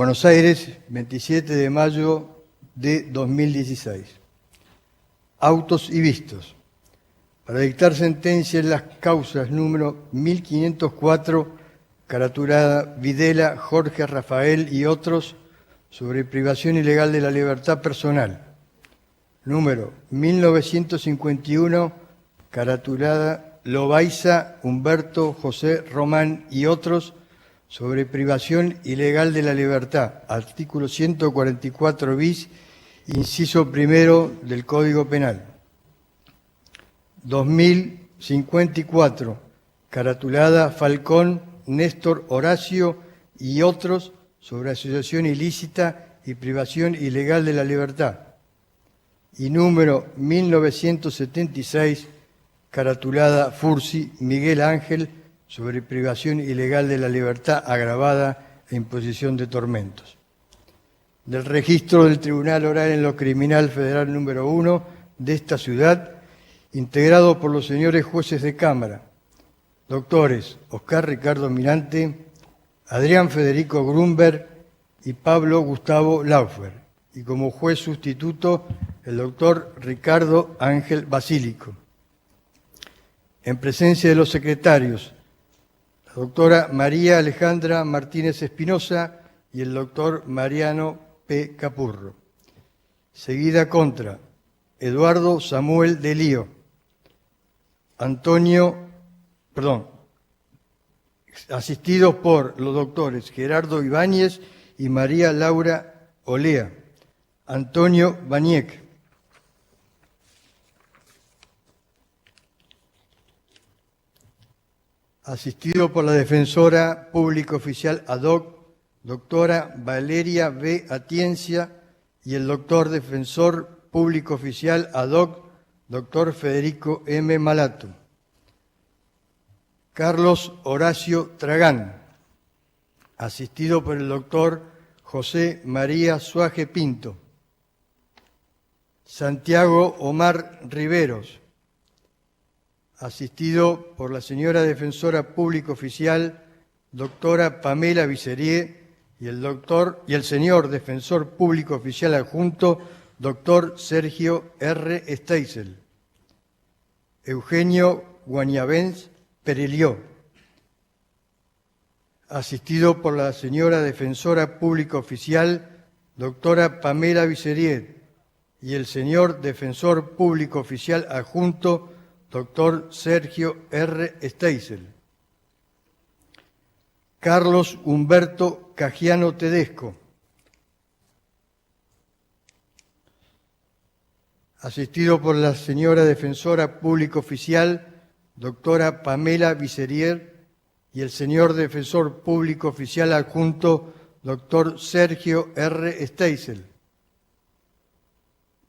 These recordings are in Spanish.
Buenos Aires, 27 de mayo de 2016. Autos y vistos. Para dictar sentencia en las causas número 1504, caratulada Videla, Jorge Rafael y otros, sobre privación ilegal de la libertad personal. Número 1951, caratulada Lobayza, Humberto, José Román y otros, sobre privación ilegal de la libertad. Artículo 144 bis, inciso primero del Código Penal. 2054, caratulada Falcón, Néstor Horacio y otros, sobre asociación ilícita y privación ilegal de la libertad. Y número 1976, caratulada Fursi, Miguel Ángel, sobre privación ilegal de la libertad agravada e imposición de tormentos. Del registro del Tribunal Oral en lo Criminal Federal número 1 de esta ciudad, integrado por los señores jueces de Cámara, doctores Oscar Ricardo Mirante, Adrián Federico Grunberg y Pablo Gustavo Laufer, y como juez sustituto el doctor Ricardo Ángel Basílico. En presencia de los secretarios, la doctora María Alejandra Martínez Espinosa y el doctor Mariano P. Capurro. Seguida contra Eduardo Samuel de Lío, asistidos por los doctores Gerardo Ibáñez y María Laura Olea, Antonio Baniek, asistido por la defensora pública oficial ad hoc, doctora Valeria B. Atiencia, y el doctor defensor público oficial ad hoc, doctor Federico M. Malato. Carlos Horacio Tragán, asistido por el doctor José María Suaje Pinto. Santiago Omar Riveros, asistido por la señora defensora pública oficial, doctora Pamela Vicerier, y el señor defensor público oficial adjunto, doctor Sergio R. Steisel. Eugenio Guañavens Perelió, asistido por la señora defensora pública oficial, doctora Pamela Vicerier, y el señor defensor público oficial adjunto, doctor Sergio R. Steisel. Carlos Humberto Cajiano Tedesco, asistido por la señora defensora pública oficial, doctora Pamela Vicerier, y el señor defensor público oficial adjunto, doctor Sergio R. Steisel.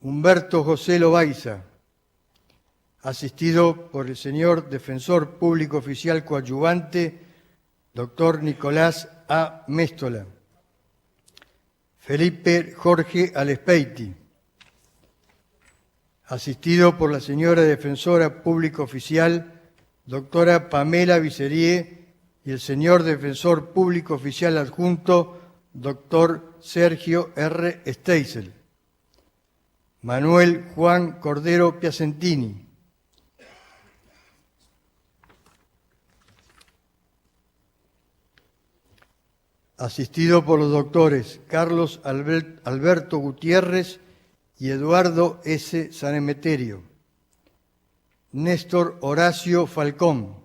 Humberto José Lobayza, asistido por el señor defensor público oficial coadyuvante, doctor Nicolás A. Méstola. Felipe Jorge Alespeiti, asistido por la señora defensora pública oficial, doctora Pamela Vicerier, y el señor defensor público oficial adjunto, doctor Sergio R. Steisel. Manuel Juan Cordero Piacentini, asistido por los doctores Carlos Alberto Gutiérrez y Eduardo S. Sanemeterio. Néstor Horacio Falcón,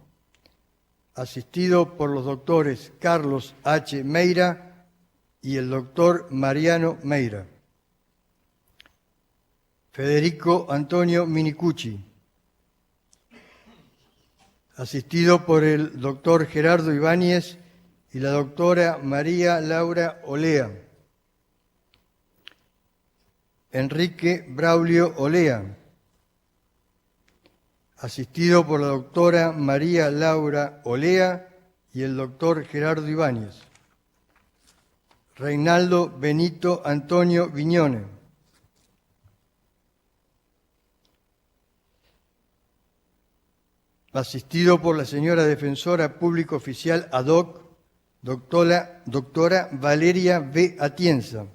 asistido por los doctores Carlos H. Meira y el doctor Mariano Meira. Federico Antonio Minicucci, asistido por el doctor Gerardo Ibáñez y la doctora María Laura Olea. Enrique Braulio Olea, asistido por la doctora María Laura Olea y el doctor Gerardo Ibáñez. Reinaldo Benito Antonio Viñone, asistido por la señora defensora pública oficial ad hoc, doctora Valeria B. Atienza,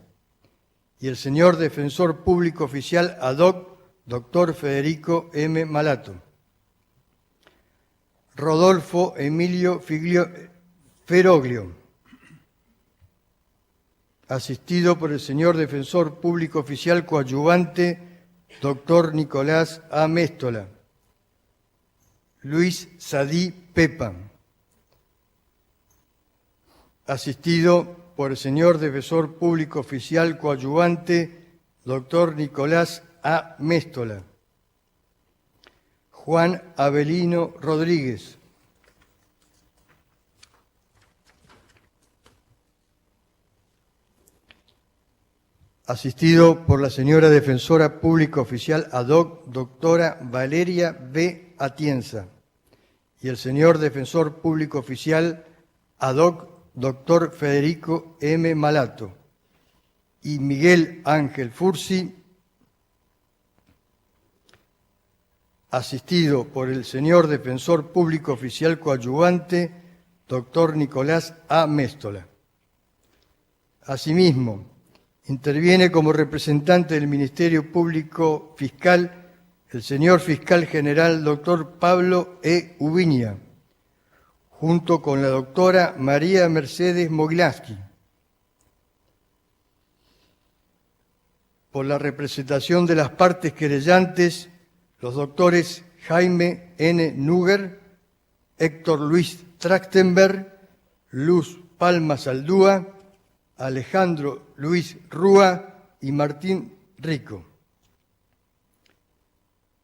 y el señor Defensor Público Oficial ad hoc, doctor Federico M. Malato. Rodolfo Emilio Feroglio, asistido por el señor Defensor Público Oficial Coadyuvante, doctor Nicolás A. Méstola. Luis Sadí Pepa, asistido por el señor Defensor Público Oficial Coadyuvante, doctor Nicolás A. Méstola. Juan Avelino Rodríguez, asistido por la señora Defensora Pública Oficial ad hoc, doctora Valeria B. Atienza, y el señor Defensor Público Oficial ad hoc, doctor Federico M. Malato, y Miguel Ángel Fursi, asistido por el señor Defensor Público Oficial Coadyuvante, doctor Nicolás A. Méstola. Asimismo, interviene como representante del Ministerio Público Fiscal el señor Fiscal General doctor Pablo E. Ubiña, junto con la doctora María Mercedes Moglansky. Por la representación de las partes querellantes, los doctores Jaime N. Núger, Héctor Luis Trachtenberg, Luz Palma Saldúa, Alejandro Luis Rúa y Martín Rico.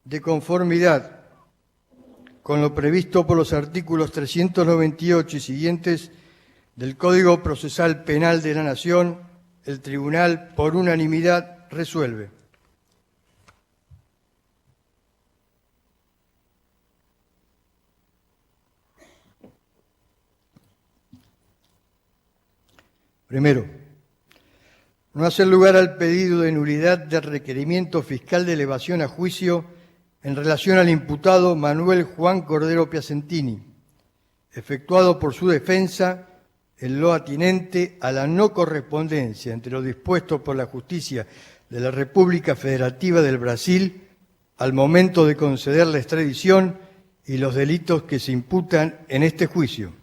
De conformidad con lo previsto por los artículos 398 y siguientes del Código Procesal Penal de la Nación, el Tribunal, por unanimidad, resuelve: primero, no hacer lugar al pedido de nulidad del requerimiento fiscal de elevación a juicio en relación al imputado Manuel Juan Cordero Piacentini, efectuado por su defensa en lo atinente a la no correspondencia entre lo dispuesto por la justicia de la República Federativa del Brasil al momento de conceder la extradición y los delitos que se imputan en este juicio,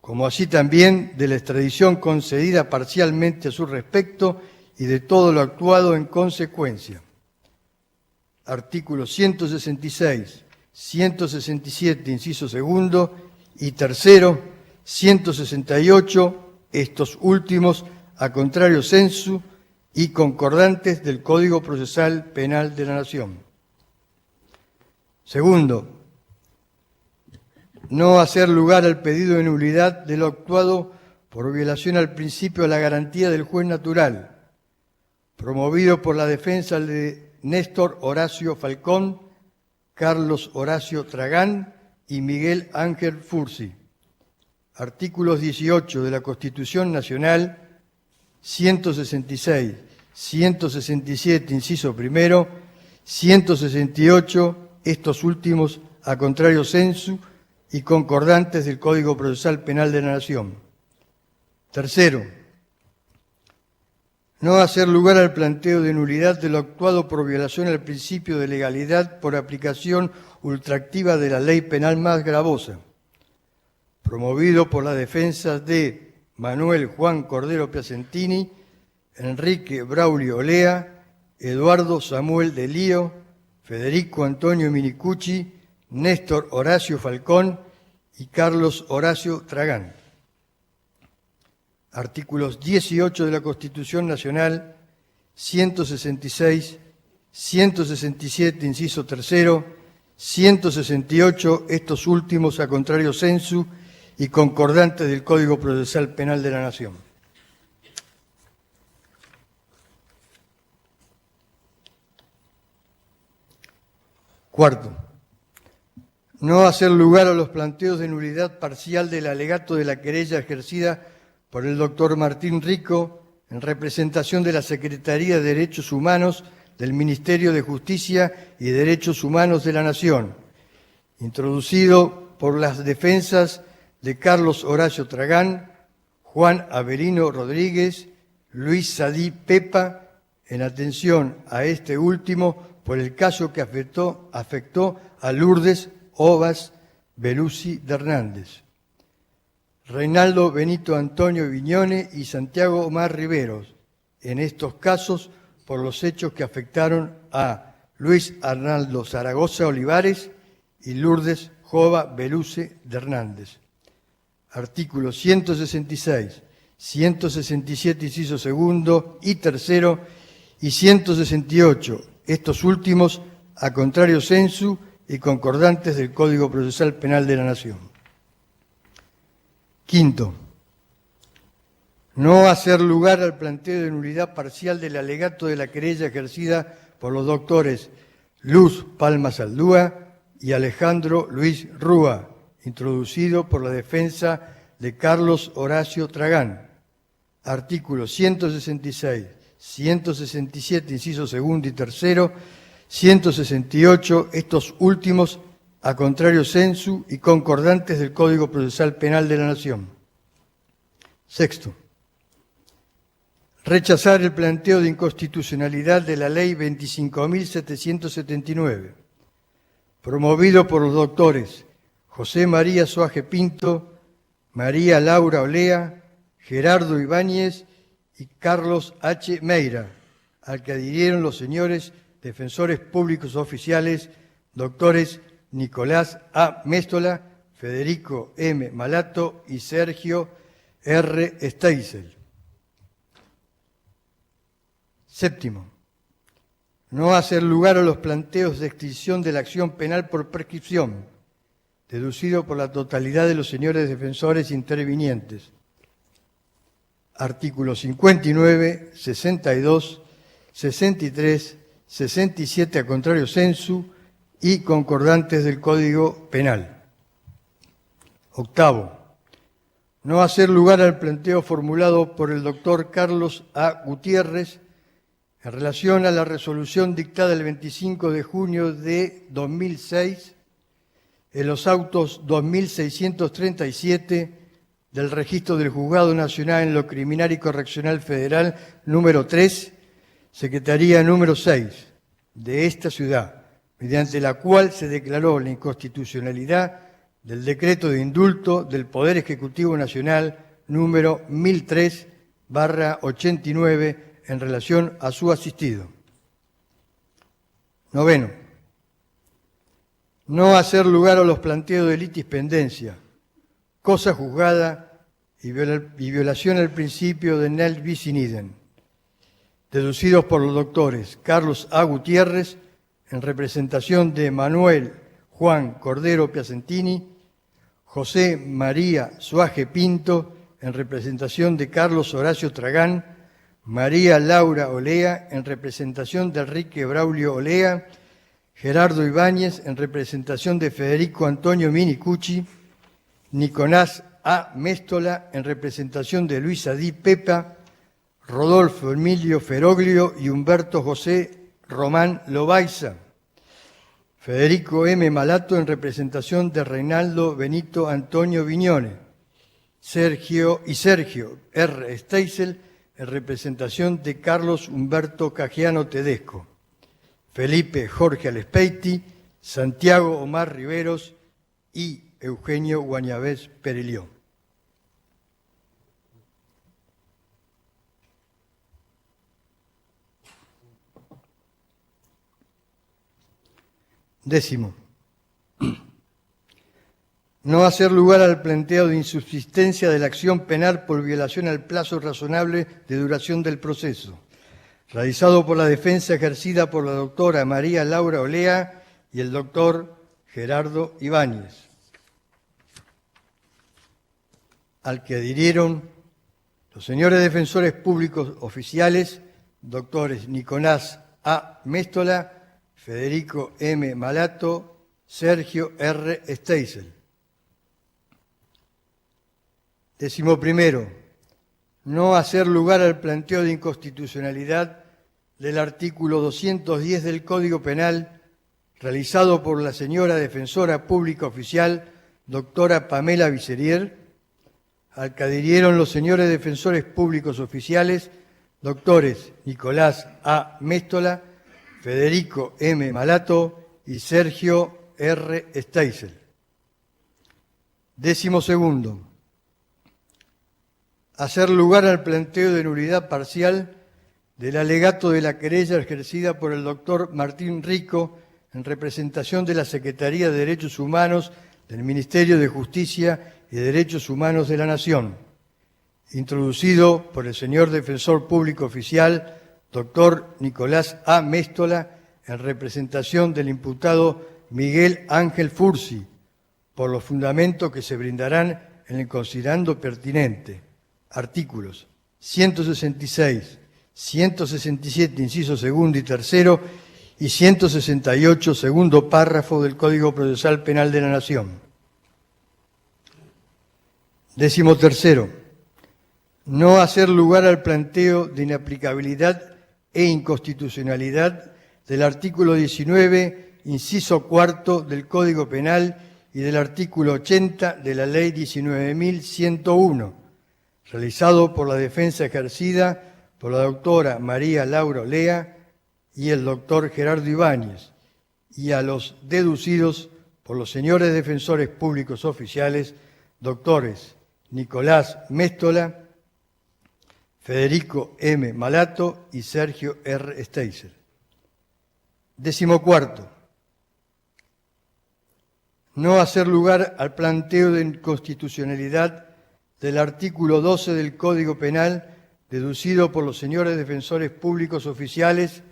como así también de la extradición concedida parcialmente a su respecto y de todo lo actuado en consecuencia. Artículos 166, 167, inciso segundo, y tercero, 168, estos últimos a contrario sensu y concordantes del Código Procesal Penal de la Nación. Segundo, no hacer lugar al pedido de nulidad de lo actuado por violación al principio de la garantía del juez natural, promovido por la defensa de Néstor Horacio Falcón, Carlos Horacio Tragán y Miguel Ángel Fursi. Artículos 18 de la Constitución Nacional, 166, 167, inciso primero, 168, estos últimos a contrario sensu y concordantes del Código Procesal Penal de la Nación. Tercero, no hacer lugar al planteo de nulidad de lo actuado por violación al principio de legalidad por aplicación ultraactiva de la ley penal más gravosa, promovido por las defensas de Manuel Juan Cordero Piacentini, Enrique Braulio Olea, Eduardo Samuel de Lío, Federico Antonio Minicucci, Néstor Horacio Falcón y Carlos Horacio Tragán. Artículos 18 de la Constitución Nacional, 166, 167, inciso tercero, 168, estos últimos a contrario sensu y concordantes del Código Procesal Penal de la Nación. Cuarto, no hacer lugar a los planteos de nulidad parcial del alegato de la querella ejercida por el doctor Martín Rico en representación de la Secretaría de Derechos Humanos del Ministerio de Justicia y Derechos Humanos de la Nación, introducido por las defensas de Carlos Horacio Tragán, Juan Avelino Rodríguez, Luis Sadí Pepa, en atención a este último por el caso que afectó a Lourdes Ovas Belusi de Hernández. Reinaldo Benito Antonio Viñone y Santiago Omar Riveros, en estos casos por los hechos que afectaron a Luis Arnaldo Zaragoza Olivares y Lourdes Jova Belusi de Hernández. Artículos 166, 167, inciso segundo y tercero, y 168, estos últimos a contrario sensu y concordantes del Código Procesal Penal de la Nación. Quinto, no hacer lugar al planteo de nulidad parcial del alegato de la querella ejercida por los doctores Luz Palma Saldúa y Alejandro Luis Rúa, introducido por la defensa de Carlos Horacio Tragán. Artículos 166, 167, inciso segundo y tercero, 168, estos últimos a contrario sensu y concordantes del Código Procesal Penal de la Nación. Sexto, rechazar el planteo de inconstitucionalidad de la Ley 25.779, promovido por los doctores José María Soaje Pinto, María Laura Olea, Gerardo Ibáñez y Carlos H. Meira, al que adhirieron los señores defensores públicos oficiales, doctores Nicolás A. Méstola, Federico M. Malato y Sergio R. Steisel. Séptimo, no hacer lugar a los planteos de extinción de la acción penal por prescripción, deducido por la totalidad de los señores defensores intervinientes. Artículos 59, 62, 63, 67 a contrario sensu y concordantes del Código Penal. Octavo, no hacer lugar al planteo formulado por el doctor Carlos A. Gutiérrez en relación a la resolución dictada el 25 de junio de 2006 en los autos 2637 del Registro del Juzgado Nacional en lo Criminal y Correccional Federal número 3, Secretaría número 6 de esta ciudad, mediante la cual se declaró la inconstitucionalidad del decreto de indulto del Poder Ejecutivo Nacional número 1003/89 en relación a su asistido. Noveno, no hacer lugar a los planteos de litispendencia, cosa juzgada y violación al principio de nel bis in idem, deducidos por los doctores Carlos A. Gutiérrez, en representación de Manuel Juan Cordero Piacentini, José María Soaje Pinto, en representación de Carlos Horacio Tragán, María Laura Olea, en representación de Enrique Braulio Olea, Gerardo Ibáñez, en representación de Federico Antonio Minicucci, Nicolás A. Méstola, en representación de Luis Adí Pepa, Rodolfo Emilio Feroglio y Humberto José Román Lobaiza, Federico M. Malato, en representación de Reinaldo Benito Antonio Viñone, Sergio R. Steisel, en representación de Carlos Humberto Cajiano Tedesco, Felipe Jorge Alespeiti, Santiago Omar Riveros y Eugenio Guañavés Perelió. Décimo, no hacer lugar al planteo de insubsistencia de la acción penal por violación al plazo razonable de duración del proceso, realizado por la defensa ejercida por la doctora María Laura Olea y el doctor Gerardo Ibáñez, al que adhirieron los señores defensores públicos oficiales, doctores Nicolás A. Méstola, Federico M. Malato, Sergio R. Steisel. Décimo primero, no hacer lugar al planteo de inconstitucionalidad del artículo 210 del Código Penal realizado por la señora defensora pública oficial, doctora Pamela Vicerier, adquirieron los señores defensores públicos oficiales, doctores Nicolás A. Méstola, Federico M. Malato y Sergio R. Steisel. 12. Hacer lugar al planteo de nulidad parcial del alegato de la querella ejercida por el doctor Martín Rico en representación de la Secretaría de Derechos Humanos del Ministerio de Justicia y Derechos Humanos de la Nación, introducido por el señor Defensor Público Oficial, doctor Nicolás A. Méstola, en representación del imputado Miguel Ángel Fursi, por los fundamentos que se brindarán en el considerando pertinente. Artículos 166, 167, inciso segundo y tercero, y 168, segundo párrafo del Código Procesal Penal de la Nación. 13. No hacer lugar al planteo de inaplicabilidad e inconstitucionalidad del artículo 19, inciso cuarto del Código Penal y del artículo 80 de la Ley 19.101, realizado por la defensa ejercida por la doctora María Laura Olea y el doctor Gerardo Ibáñez, y a los deducidos por los señores defensores públicos oficiales, doctores Nicolás Méstola, Federico M. Malato y Sergio R. Steisel. 14. No hacer lugar al planteo de inconstitucionalidad del artículo 12 del Código Penal, deducido por los señores defensores públicos oficiales,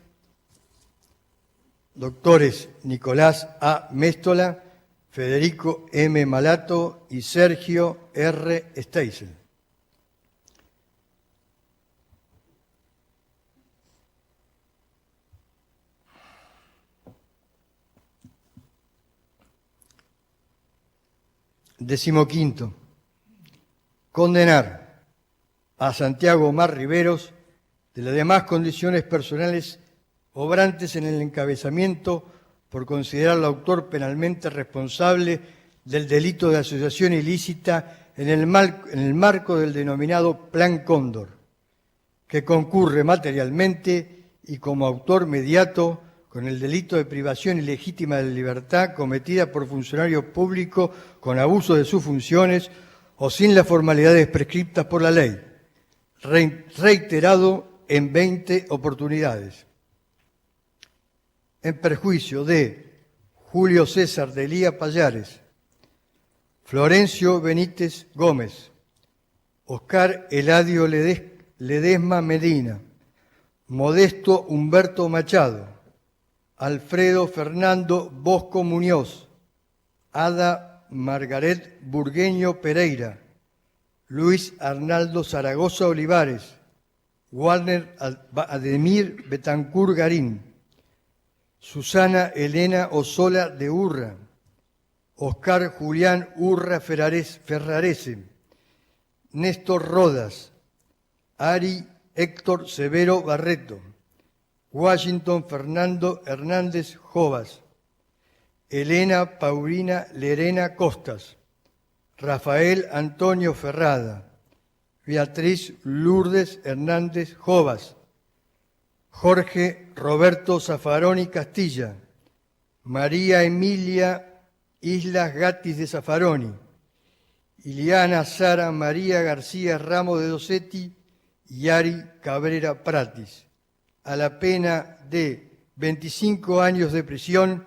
doctores Nicolás A. Méstola, Federico M. Malato y Sergio R. Steisel. 15. Condenar a Santiago Omar Riveros de las demás condiciones personales obrantes en el encabezamiento por considerarlo autor penalmente responsable del delito de asociación ilícita en el marco del denominado Plan Cóndor, que concurre materialmente y como autor mediato con el delito de privación ilegítima de libertad cometida por funcionario público con abuso de sus funciones o sin las formalidades prescriptas por la ley, reiterado en 20 oportunidades. En perjuicio de Julio César de Elía Payares, Florencio Benítez Gómez, Oscar Eladio Ledesma Medina, Modesto Humberto Machado, Alfredo Fernando Bosco Muñoz, Ada Margaret Burgueño Pereira, Luis Arnaldo Zaragoza Olivares, Warner Ademir Betancur Garín, Susana Elena Osola de Urra, Oscar Julián Urra Ferrarese, Néstor Rodas, Ari Héctor Severo Barreto, Washington Fernando Hernández Jovas, Elena Paulina Lerena Costas, Rafael Antonio Ferrada, Beatriz Lourdes Hernández Jovas, Jorge Roberto Zaffaroni Castilla, María Emilia Islas Gatis de Zaffaroni, Iliana Sara María García Ramos de Dossetti y Ari Cabrera Pratis, a la pena de 25 años de prisión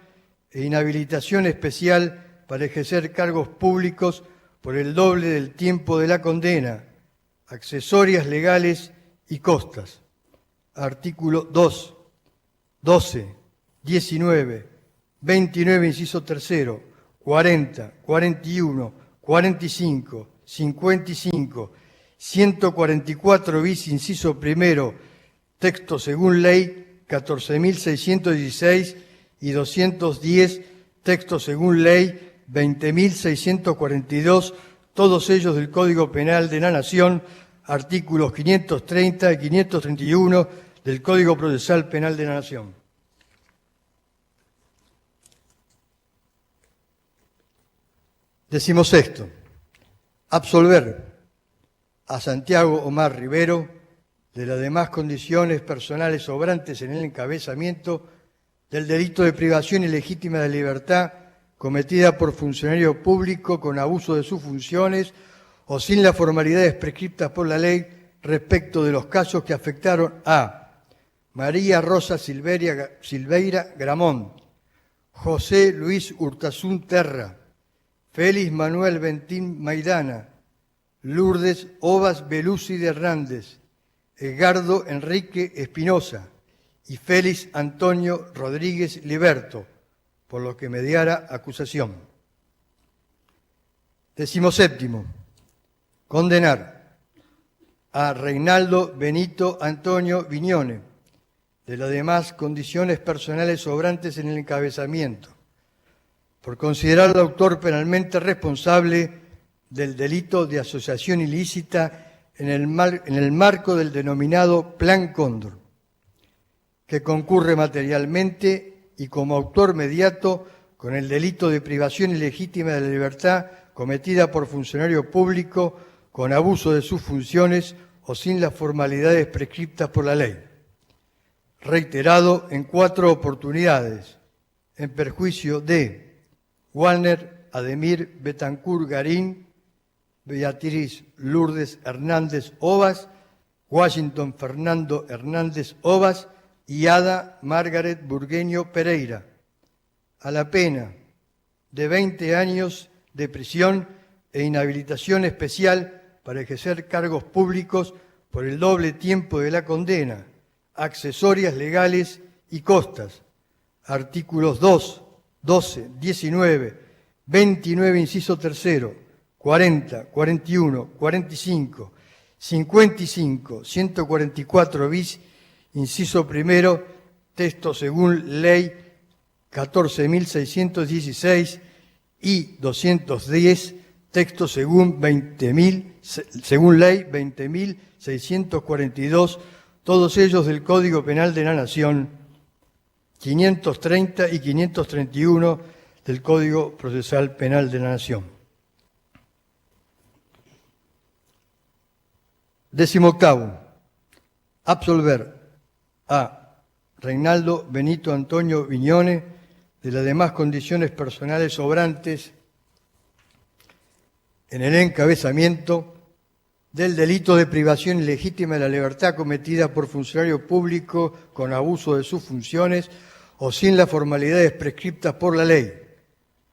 e inhabilitación especial para ejercer cargos públicos por el doble del tiempo de la condena, accesorias legales y costas. Artículo 2, 12, 19, 29, inciso tercero, 40, 41, 45, 55, 144 bis, inciso primero, texto según ley 14.616 y 210, texto según ley 20.642, todos ellos del Código Penal de la Nación, artículos 530 y 531 del Código Procesal Penal de la Nación. 16. Absolver a Santiago Omar Rivero de las demás condiciones personales sobrantes en el encabezamiento del delito de privación ilegítima de libertad cometida por funcionario público con abuso de sus funciones o sin las formalidades prescriptas por la ley respecto de los casos que afectaron a María Rosa Silveira Gramón, José Luis Urtasun Terra, Félix Manuel Bentín Maidana, Lourdes Ovas Belusi de Hernández, Edgardo Enrique Espinosa y Félix Antonio Rodríguez Liberto, por lo que mediara acusación. 17. Condenar a Reinaldo Benito Antonio Viñone, de las demás condiciones personales sobrantes en el encabezamiento, por considerarlo autor penalmente responsable del delito de asociación ilícita en el marco del denominado Plan Cóndor, que concurre materialmente y como autor mediato con el delito de privación ilegítima de la libertad cometida por funcionario público con abuso de sus funciones o sin las formalidades prescriptas por la ley, reiterado en 4 oportunidades, en perjuicio de Walner Ademir Betancur Garín, Beatriz Lourdes Hernández Ovas, Washington Fernando Hernández Ovas y Ada Margaret Burgueño Pereira, a la pena de 20 años de prisión e inhabilitación especial para ejercer cargos públicos por el doble tiempo de la condena, accesorias legales y costas. Artículos 2, 12, 19, 29, inciso tercero, 40, 41, 45, 55, 144 bis, inciso primero, texto según ley 14.616 y 210, texto según ley 20.642, todos ellos del Código Penal de la Nación, 530 y 531 del Código Procesal Penal de la Nación. 18. Absolver a Reinaldo Benito Antonio Viñone de las demás condiciones personales sobrantes en el encabezamiento del delito de privación ilegítima de la libertad cometida por funcionario público con abuso de sus funciones o sin las formalidades prescriptas por la ley,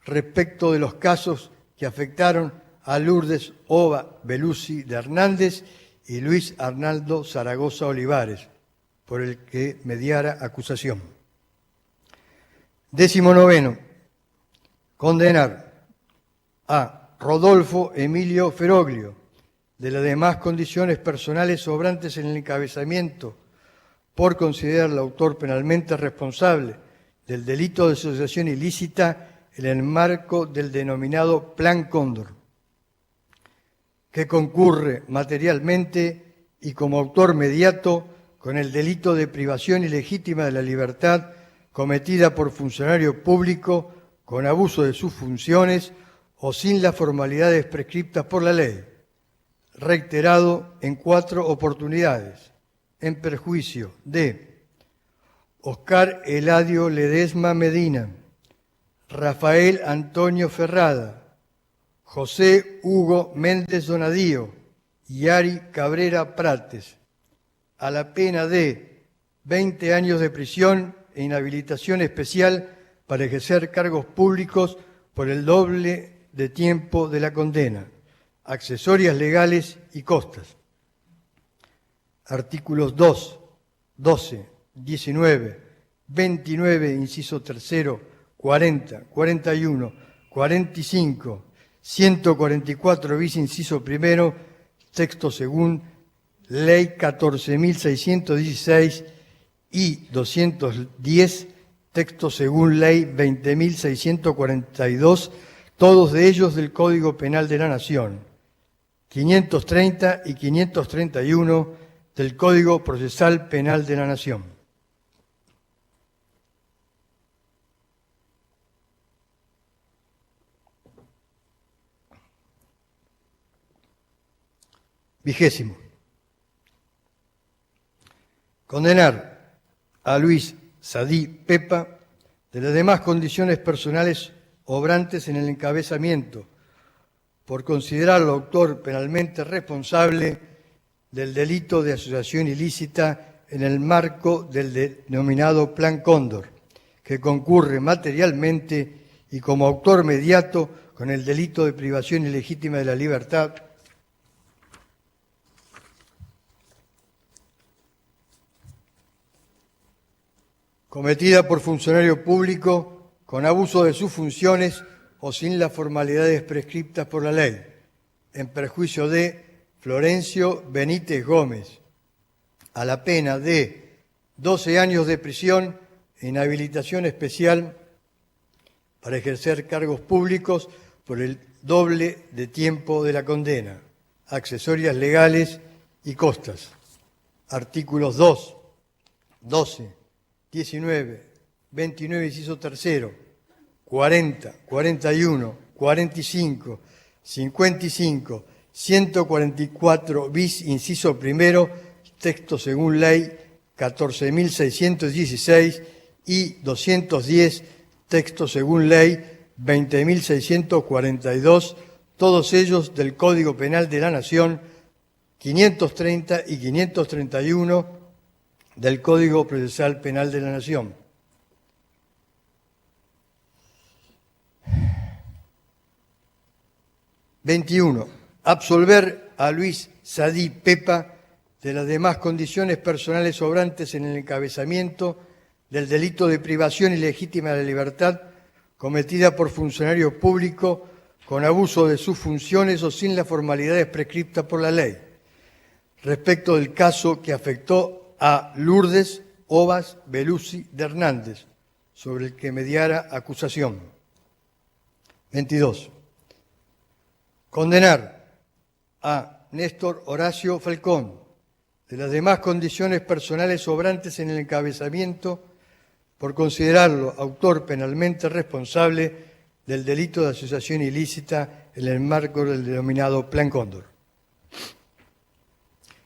respecto de los casos que afectaron a Lourdes Ova Belusi de Hernández y Luis Arnaldo Zaragoza Olivares, por el que mediara acusación. 19. Condenar a Rodolfo Emilio Feroglio, de las demás condiciones personales sobrantes en el encabezamiento, por considerar al autor penalmente responsable del delito de asociación ilícita en el marco del denominado Plan Cóndor, que concurre materialmente y como autor mediato con el delito de privación ilegítima de la libertad cometida por funcionario público con abuso de sus funciones o sin las formalidades prescriptas por la ley, reiterado en 4 oportunidades, en perjuicio de Oscar Eladio Ledesma Medina, Rafael Antonio Ferrada, José Hugo Méndez Donadío y Ari Cabrera Prates, a la pena de 20 años de prisión e inhabilitación especial para ejercer cargos públicos por el doble de tiempo de la condena, accesorias legales y costas. Artículos 2, 12, 19, 29, inciso tercero, 40, 41, 45, 144 bis, inciso primero, texto según ley 14.616 y 210, texto según ley 20.642, todos de ellos del Código Penal de la Nación, 530 y 531 del Código Procesal Penal de la Nación. 20. Condenar a Luis Sadí Pepa de las demás condiciones personales obrantes en el encabezamiento, por considerarlo autor penalmente responsable del delito de asociación ilícita en el marco del denominado Plan Cóndor, que concurre materialmente y como autor mediato con el delito de privación ilegítima de la libertad, cometida por funcionario público con abuso de sus funciones o sin las formalidades prescriptas por la ley, en perjuicio de Florencio Benítez Gómez, a la pena de 12 años de prisión e inhabilitación especial para ejercer cargos públicos por el doble de tiempo de la condena, accesorias legales y costas. Artículos 2, 12, 19, 29, inciso tercero, 40, 41, 45, 55, 144 bis, inciso primero, texto según ley 14.616 y 210, texto según ley 20.642, todos ellos del Código Penal de la Nación, 530 y 531 del Código Procesal Penal de la Nación. (21) Absolver a Luis Sadí Pepa de las demás condiciones personales sobrantes en el encabezamiento del delito de privación ilegítima de la libertad cometida por funcionario público con abuso de sus funciones o sin las formalidades prescriptas por la ley, respecto del caso que afectó a Lourdes Ovas Belusi de Hernández, sobre el que mediara acusación. 22. Condenar a Néstor Horacio Falcón de las demás condiciones personales sobrantes en el encabezamiento por considerarlo autor penalmente responsable del delito de asociación ilícita en el marco del denominado Plan Cóndor,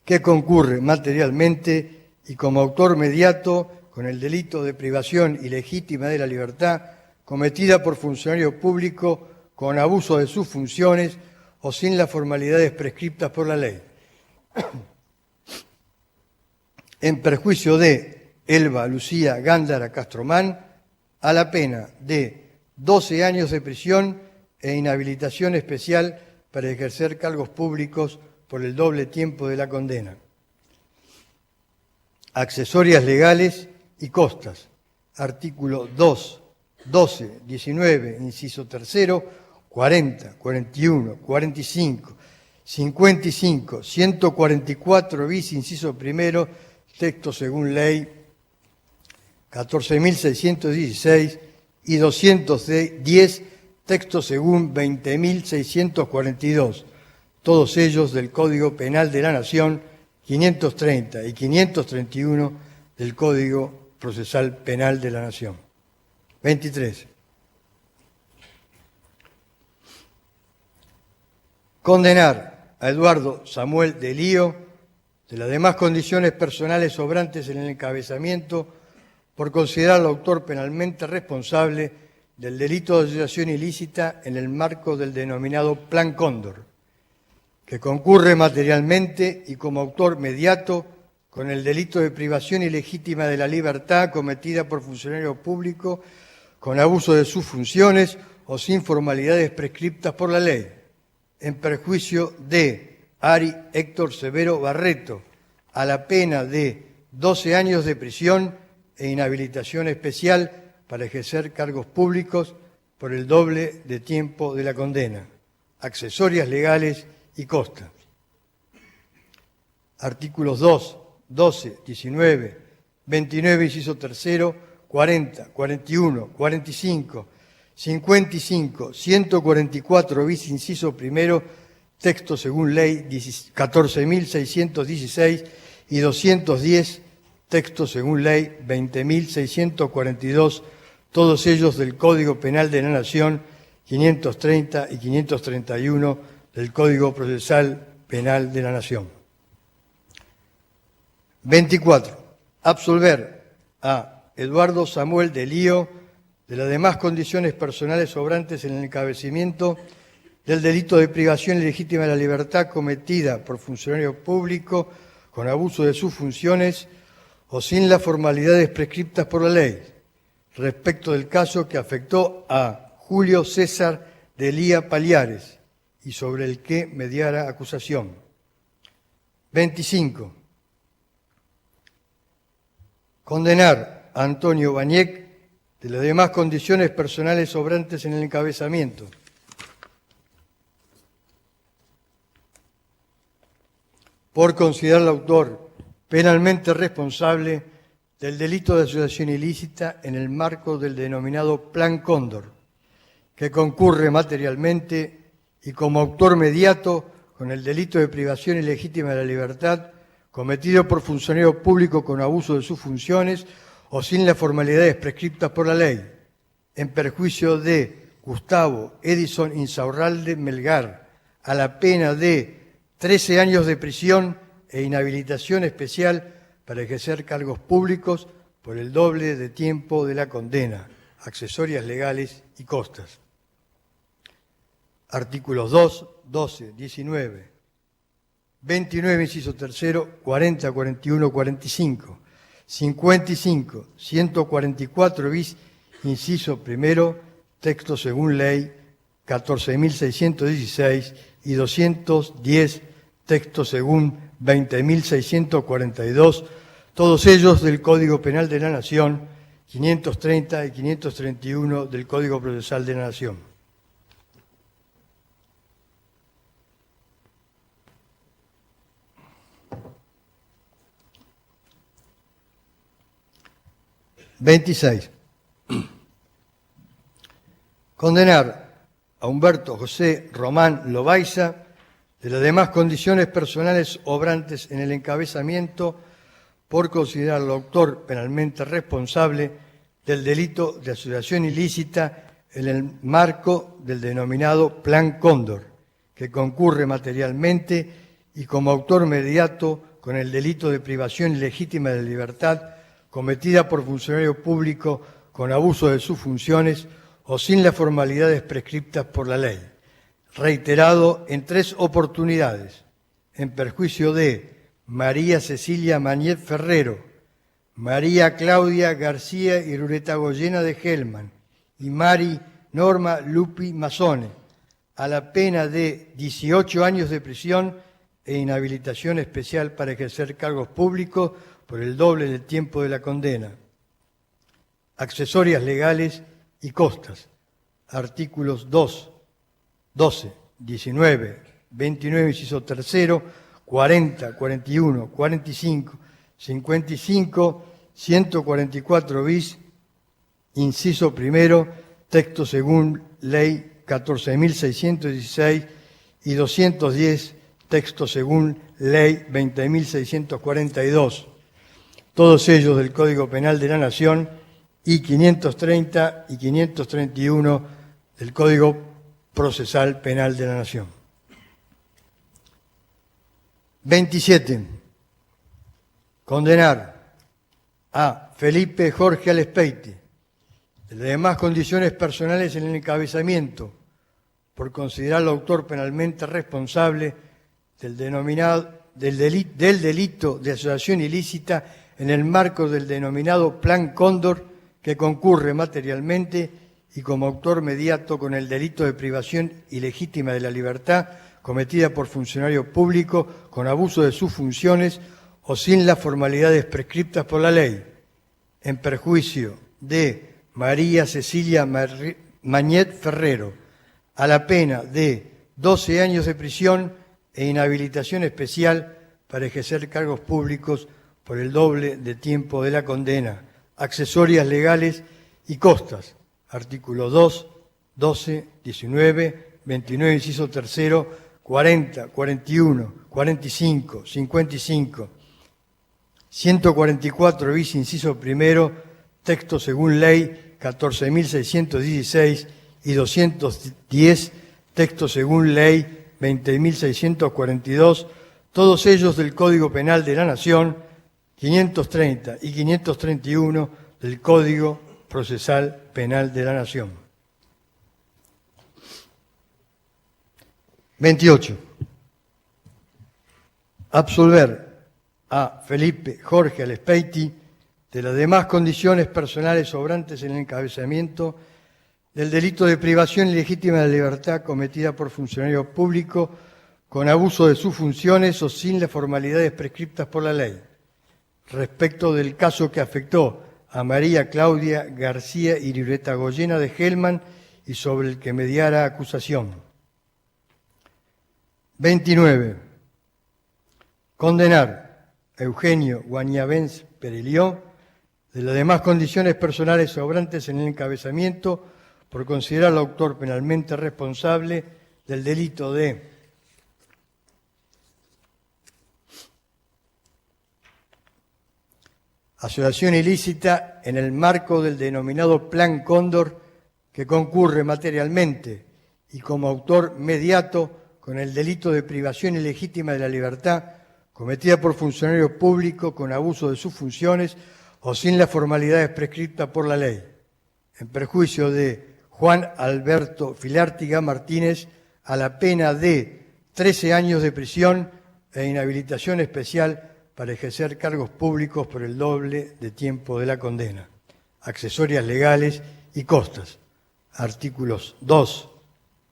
que concurre materialmente y como autor mediato con el delito de privación ilegítima de la libertad cometida por funcionario público con abuso de sus funciones o sin las formalidades prescriptas por la ley, en perjuicio de Elba Lucía Gándara Castromán, a la pena de 12 años de prisión e inhabilitación especial para ejercer cargos públicos por el doble tiempo de la condena. Accesorias legales y costas. Artículo 2, 12, 19, inciso tercero, 40, 41, 45, 55, 144 bis, inciso primero, texto según ley 14.616 y 210, texto según 20.642, todos ellos del Código Penal de la Nación, 530 y 531 del Código Procesal Penal de la Nación. 23. Condenar a Eduardo Samuel de Lío de las demás condiciones personales sobrantes en el encabezamiento por considerarlo autor penalmente responsable del delito de asociación ilícita en el marco del denominado Plan Cóndor, que concurre materialmente y como autor mediato con el delito de privación ilegítima de la libertad cometida por funcionario público con abuso de sus funciones o sin formalidades prescriptas por la ley, en perjuicio de Ari Héctor Severo Barreto, a la pena de 12 años de prisión e inhabilitación especial para ejercer cargos públicos por el doble de tiempo de la condena, accesorias legales y costas. Artículos 2, 12, 19, 29, inciso tercero, 40, 41, 45, 55, 144 bis, inciso primero, texto según ley 14.616 y 210, texto según ley 20.642, todos ellos del Código Penal de la Nación, 530 y 531 del Código Procesal Penal de la Nación. 24. Absolver a Eduardo Samuel de Lío de las demás condiciones personales sobrantes en el encabezamiento del delito de privación ilegítima de la libertad cometida por funcionario público con abuso de sus funciones o sin las formalidades prescriptas por la ley, respecto del caso que afectó a Julio César de Lía Paliares y sobre el que mediara acusación. 25. Condenar a Antonio Bañec de las demás condiciones personales sobrantes en el encabezamiento. Por considerar al autor penalmente responsable del delito de asociación ilícita en el marco del denominado Plan Cóndor, que concurre materialmente y como autor mediato con el delito de privación ilegítima de la libertad cometido por funcionario público con abuso de sus funciones o sin las formalidades prescriptas por la ley, en perjuicio de Gustavo Edison Insaurralde Melgar, a la pena de 13 años de prisión e inhabilitación especial para ejercer cargos públicos por el doble de tiempo de la condena, accesorias legales y costas. Artículos 2, 12, 19, 29, inciso tercero, 40, 41, 45, 55, 144 bis, inciso primero, texto según ley 14.616 y 210, texto según 20.642, todos ellos del Código Penal de la Nación, 530 y 531 del Código Procesal de la Nación. (26) Condenar a Humberto José Román Lobayza de las demás condiciones personales obrantes en el encabezamiento por considerarlo autor penalmente responsable del delito de asociación ilícita en el marco del denominado Plan Cóndor, que concurre materialmente y como autor mediato con el delito de privación ilegítima de la libertad cometida por funcionario público con abuso de sus funciones o sin las formalidades prescriptas por la ley, reiterado en 3 oportunidades, en perjuicio de María Cecilia Mañet Ferrero, María Claudia García Irureta Goyena de Gelman y Mari Norma Lupi Mazzone, a la pena de 18 años de prisión e inhabilitación especial para ejercer cargos públicos por el doble del tiempo de la condena. Accesorias legales y costas. Artículos 2, 12, 19, 29, inciso tercero, 40, 41, 45, 55, 144 bis, inciso primero, texto según ley 14.616 y 210, texto según ley 20.642. Todos ellos del Código Penal de la Nación y 530 y 531 del Código Procesal Penal de la Nación. 27. Condenar a Felipe Jorge Alespeite de las demás condiciones personales en el encabezamiento por considerarlo autor penalmente responsable del delito de asociación ilícita en el marco del denominado Plan Cóndor, que concurre materialmente y como autor mediato con el delito de privación ilegítima de la libertad cometida por funcionario público con abuso de sus funciones o sin las formalidades prescriptas por la ley, en perjuicio de María Cecilia Mañet Ferrero, a la pena de 12 años de prisión e inhabilitación especial para ejercer cargos públicos por el doble de tiempo de la condena, accesorias legales y costas. Artículos 2, 12, 19, 29, inciso tercero, 40, 41, 45, 55, 144 bis, inciso primero, texto según ley 14.616 y 210, texto según ley 20.642, todos ellos del Código Penal de la Nación, 530 y 531 del Código Procesal Penal de la Nación. 28. Absolver a Felipe Jorge Alespeiti de las demás condiciones personales sobrantes en el encabezamiento del delito de privación ilegítima de la libertad cometida por funcionario público con abuso de sus funciones o sin las formalidades prescriptas por la ley, respecto del caso que afectó a María Claudia García Iriureta Goyena de Gelman y sobre el que mediara acusación. 29. Condenar a Eugenio Guañavens Perelió de las demás condiciones personales sobrantes en el encabezamiento por considerarlo autor penalmente responsable del delito de asociación ilícita en el marco del denominado Plan Cóndor, que concurre materialmente y como autor mediato con el delito de privación ilegítima de la libertad cometida por funcionario público con abuso de sus funciones o sin las formalidades prescriptas por la ley, en perjuicio de Juan Alberto Filártiga Martínez a la pena de 13 años de prisión e inhabilitación especial para ejercer cargos públicos por el doble de tiempo de la condena. Accesorias legales y costas. Artículos 2,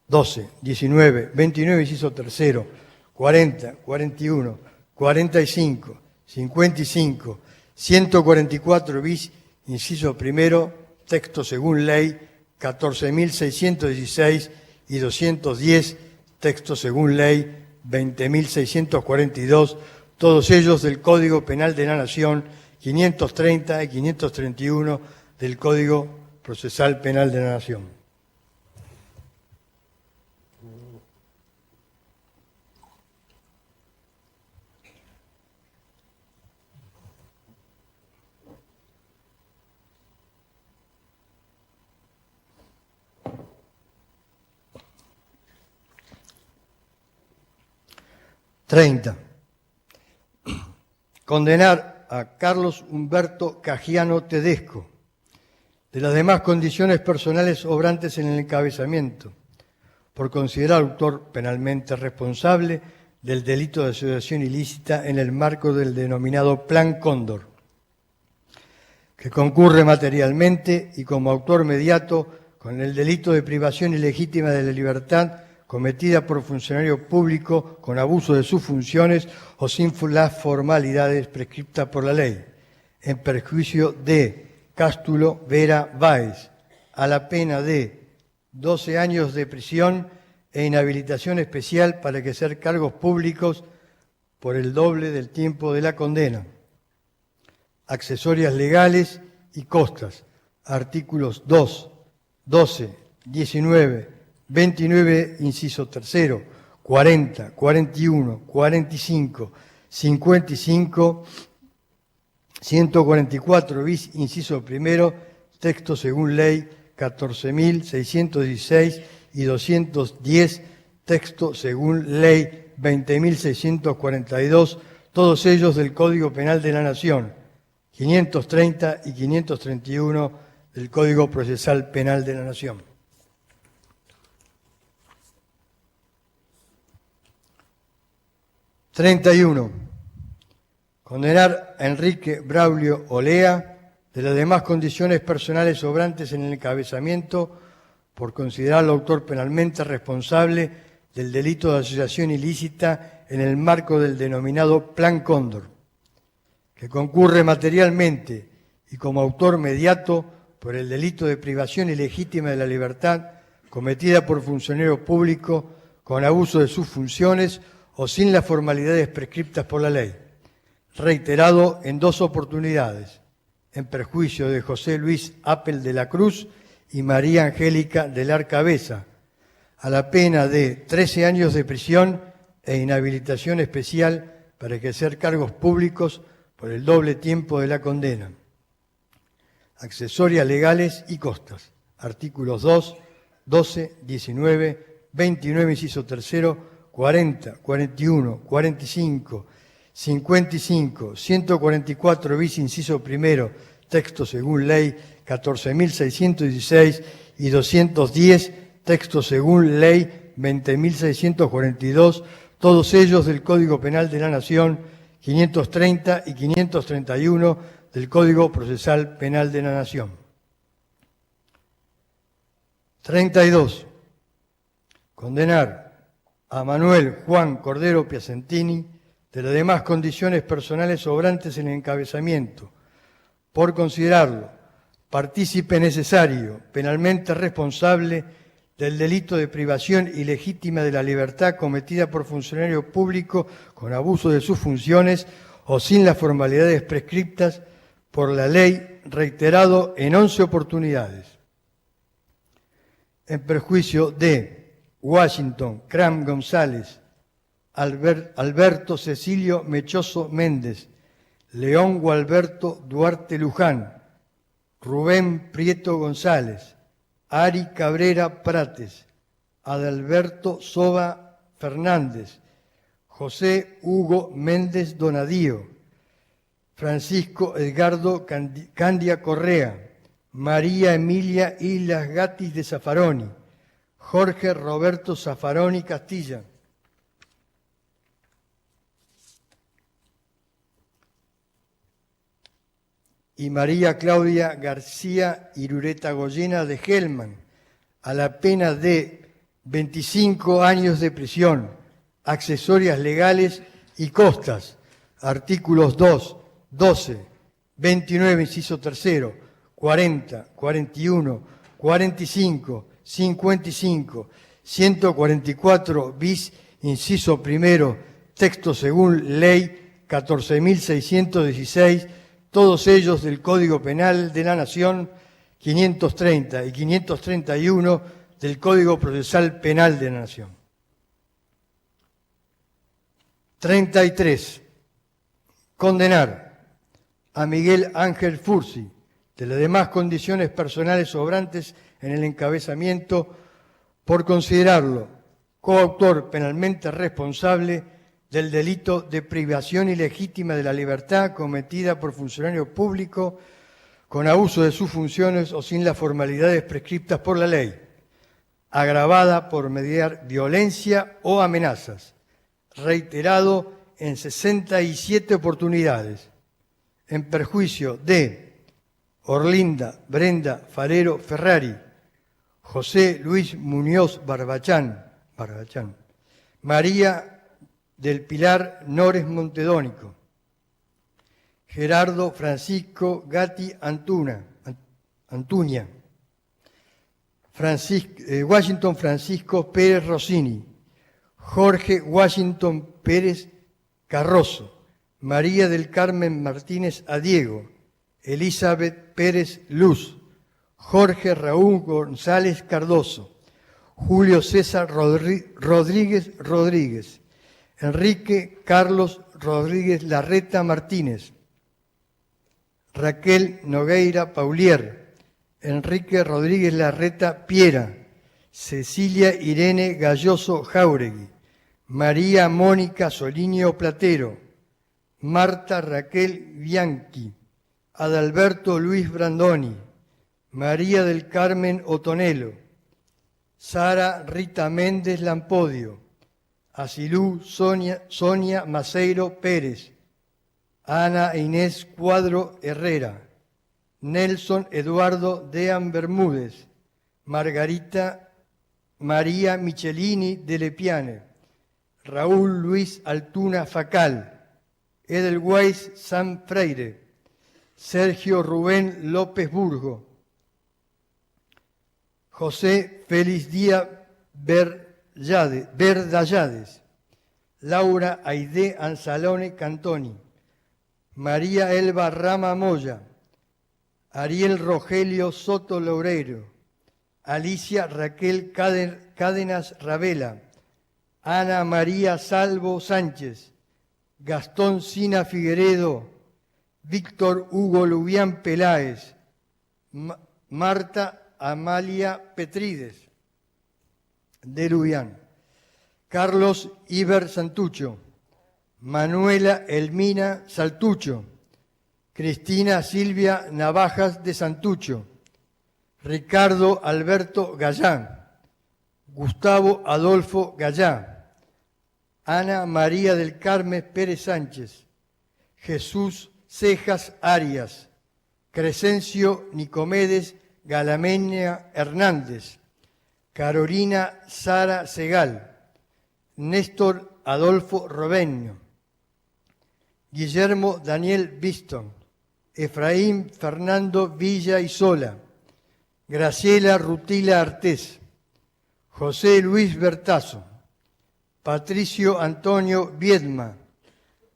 12, 19, 29, inciso tercero, 40, 41, 45, 55, 144 bis, inciso primero, texto según ley 14.616 y 210, texto según ley 20.642, todos ellos del Código Penal de la Nación, 530 y 531 del Código Procesal Penal de la Nación. Condenar a Carlos Humberto Cajiano Tedesco de las demás condiciones personales obrantes en el encabezamiento por considerar autor penalmente responsable del delito de asociación ilícita en el marco del denominado Plan Cóndor, que concurre materialmente y como autor mediato con el delito de privación ilegítima de la libertad cometida por funcionario público con abuso de sus funciones o sin las formalidades prescriptas por la ley, en perjuicio de Cástulo Vera Báez, a la pena de 12 años de prisión e inhabilitación especial para ejercer cargos públicos por el doble del tiempo de la condena. Accesorias legales y costas. Artículos 2, 12, 19, 29, inciso tercero, 40, 41, 45, 55, 144 bis, inciso primero, texto según ley 14.616 y 210, texto según ley 20.642, todos ellos del Código Penal de la Nación, 530 y 531 del Código Procesal Penal de la Nación. 31. Condenar a Enrique Braulio Olea de las demás condiciones personales sobrantes en el encabezamiento por considerarlo autor penalmente responsable del delito de asociación ilícita en el marco del denominado Plan Cóndor, que concurre materialmente y como autor mediato por el delito de privación ilegítima de la libertad cometida por funcionario público con abuso de sus funciones o sin las formalidades prescriptas por la ley, reiterado en 2 oportunidades, en perjuicio de José Luis Apel de la Cruz y María Angélica del Arcabeza, a la pena de 13 años de prisión e inhabilitación especial para ejercer cargos públicos por el doble tiempo de la condena. Accesorias legales y costas. Artículos 2, 12, 19, 29, inciso tercero, 40, 41, 45, 55, 144 bis, inciso primero, texto según ley 14.616 y 210, texto según ley 20.642, todos ellos del Código Penal de la Nación, 530 y 531 del Código Procesal Penal de la Nación. 32. Condenar a Manuel Juan Cordero Piacentini de las demás condiciones personales sobrantes en el encabezamiento, por considerarlo partícipe necesario, penalmente responsable del delito de privación ilegítima de la libertad cometida por funcionario público con abuso de sus funciones o sin las formalidades prescriptas por la ley, reiterado en 11 oportunidades. En perjuicio de Washington Cram González, Alberto Cecilio Mechoso Méndez, León Gualberto Duarte Luján, Rubén Prieto González, Ari Cabrera Prates, Adalberto Soba Fernández, José Hugo Méndez Donadío, Francisco Edgardo Candia Correa, María Emilia Islas Gatis de Zaffaroni, Jorge Roberto Zaffaroni Castilla, y María Claudia García Irureta Goyena de Gelman, a la pena de 25 años de prisión, accesorias legales y costas, artículos 2, 12, 29, inciso tercero, 40, 41, 45, 55, 144 bis, inciso primero, texto según ley 14.616, todos ellos del Código Penal de la Nación, 530 y 531 del Código Procesal Penal de la Nación. 33. Condenar a Miguel Ángel Fursi de las demás condiciones personales sobrantes en el encabezamiento por considerarlo coautor penalmente responsable del delito de privación ilegítima de la libertad cometida por funcionario público con abuso de sus funciones o sin las formalidades prescriptas por la ley, agravada por mediar violencia o amenazas, reiterado en 67 oportunidades, en perjuicio de Orlinda Brenda Farero Ferrari, José Luis Muñoz Barbachán, María del Pilar Nores Montedónico, Gerardo Francisco Gatti Antuña, Washington Francisco Pérez Rossini, Jorge Washington Pérez Carrozo, María del Carmen Martínez Adiego, Elizabeth Pérez Luz, Jorge Raúl González Cardoso, Julio César Rodríguez Rodríguez, Enrique Carlos Rodríguez Larreta Martínez, Raquel Nogueira Paulier, Enrique Rodríguez Larreta Piera, Cecilia Irene Galloso Jáuregui, María Mónica Soliño Platero, Marta Raquel Bianchi, Adalberto Luis Brandoni, María del Carmen Otonelo, Sara Rita Méndez Lampodio, Asilú Sonia Maceiro Pérez, Ana Inés Cuadro Herrera, Nelson Eduardo Dean Bermúdez, Margarita María Michelini de Lepiane, Raúl Luis Altuna Facal, Edelweiss San Freire, Sergio Rubén López Burgo, José Félix Díaz Verdallades, Laura Aide Anzalone Cantoni, María Elba Rama Moya, Ariel Rogelio Soto Loureiro, Alicia Raquel Cádenas Ravela, Ana María Salvo Sánchez, Gastón Sina Figueredo, Víctor Hugo Lubián Peláez, Marta Amalia Petrides de Lubián, Carlos Iber Santucho, Manuela Elmina Saltucho, Cristina Silvia Navajas de Santucho, Ricardo Alberto Gallán, Gustavo Adolfo Gallá, Ana María del Carmen Pérez Sánchez, Jesús Cejas Arias, Crescencio Nicomedes Galameña Hernández, Carolina Sara Segal, Néstor Adolfo Robeño, Guillermo Daniel Biston, Efraín Fernando Villa Isola, Graciela Rutila Artés, José Luis Bertazo, Patricio Antonio Viedma,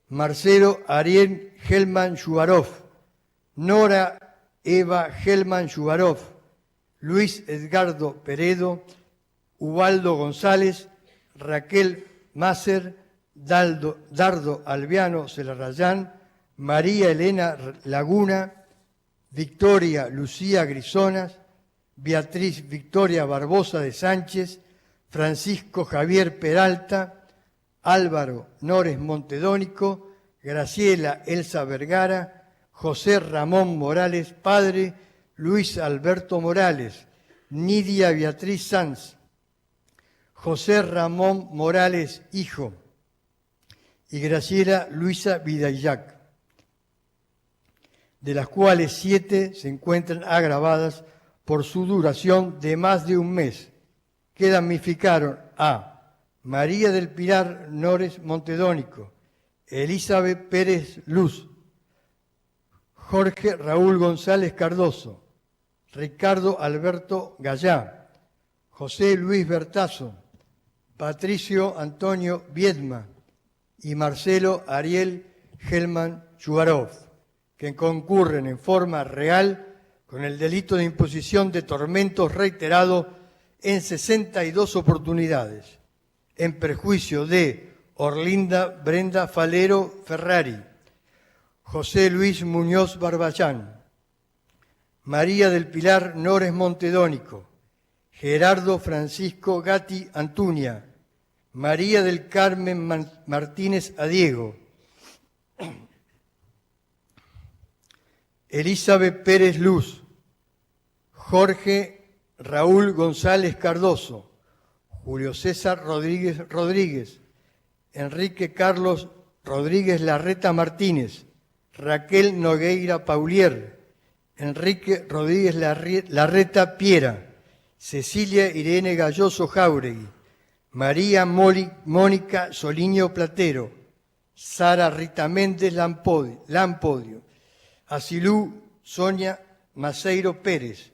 Marcelo Ariel Gelman Shubarov, Nora Eva Gelman Shubarov, Luis Edgardo Peredo, Ubaldo González, Raquel Mácer, Dardo Albiano Celarrayán, María Elena Laguna, Victoria Lucía Grisonas, Beatriz Victoria Barbosa de Sánchez, Francisco Javier Peralta, Álvaro Nores Montedónico, Graciela Elsa Vergara, José Ramón Morales padre, Luis Alberto Morales, Nidia Beatriz Sanz, José Ramón Morales hijo y Graciela Luisa Vidayac, de las cuales 7 se encuentran agravadas por su duración de más de un mes, que damnificaron a María del Pilar Nores Montedónico, Elizabeth Pérez Luz, Jorge Raúl González Cardoso, Ricardo Alberto Gallá, José Luis Bertazo, Patricio Antonio Viedma y Marcelo Ariel Gelman Shubarov, que concurren en forma real con el delito de imposición de tormentos reiterado en 62 oportunidades, en perjuicio de Orlinda Brenda Falero Ferrari, José Luis Muñoz Barbachán, María del Pilar Nores Montedónico, Gerardo Francisco Gatti Antuña, María del Carmen Martínez Adiego, Elizabeth Pérez Luz, Jorge Raúl González Cardoso, Julio César Rodríguez, Enrique Carlos Rodríguez Larreta Martínez, Raquel Nogueira Paulier, Enrique Rodríguez Larreta Piera, Cecilia Irene Galloso Jáuregui, María Mónica Soliño Platero, Sara Rita Méndez Lampodio, Asilú Sonia Maceiro Pérez,